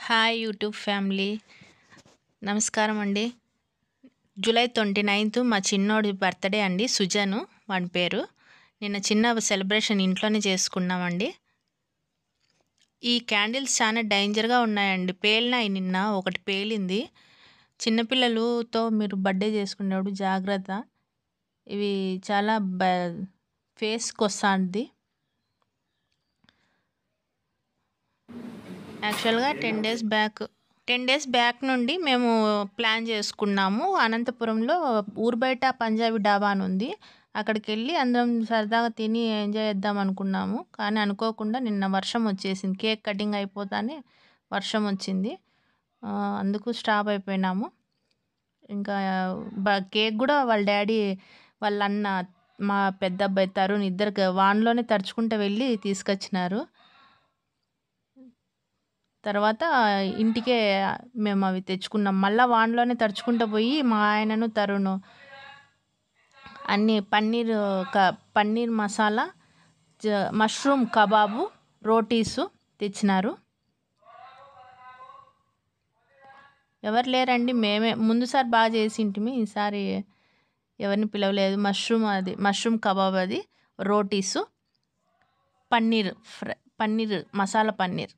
Hi YouTube family, నమస్కారం అండి. July 29 మా చిన్నోడి బర్త్డే అండి, సుజను వాడి పేరు. నిన్న చిన్న సెలబ్రేషన్ ఇంట్లోనే చేసుకున్నామండి. ఈ క్యాండిల్స్ చాలా డేంజర్గా ఉన్నాయండి, పేలినాయి. నిన్న ఒకటి పేలింది. చిన్నపిల్లలతో మీరు బర్త్డే చేసుకునేప్పుడు జాగ్రత్త. ఇవి చాలా ఫేస్కి వస్తుంది. యాక్చువల్గా 10 డేస్ బ్యాక్ నుండి మేము ప్లాన్ చేసుకున్నాము. అనంతపురంలో ఊరు బయట పంజాబీ డాబా అని ఉంది, అక్కడికి వెళ్ళి అందరం సరదాగా తిని ఎంజాయ్ చేద్దాం అనుకున్నాము. కానీ అనుకోకుండా నిన్న వర్షం వచ్చేసింది. కేక్ కటింగ్ అయిపోతానే వర్షం వచ్చింది. అందుకు స్టాప్ అయిపోయినాము. ఇంకా కేక్ కూడా వాళ్ళ డాడీ, వాళ్ళ అన్న, మా పెద్ద అబ్బాయి తరుణ్ ఇద్దరు వాన్లోనే తడుచుకుంటూ వెళ్ళి తీసుకొచ్చినారు. తర్వాత ఇంటికే మేము అవి తెచ్చుకున్నాం. మళ్ళీ వాన్లోనే తడుచుకుంటూ పోయి మా ఆయనను తరుణ్ అన్ని పన్నీర్ మసాలా, మష్రూమ్ కబాబు, రోటీసు తెచ్చినారు. ఎవరు లేరండి, మేమే. ముందుసారి బాగా చేసింటిమి, ఈసారి ఎవరిని పిలవలేదు. మష్రూమ్ కబాబ్, అది రోటీసు, పన్నీర్ మసాలా పన్నీర్.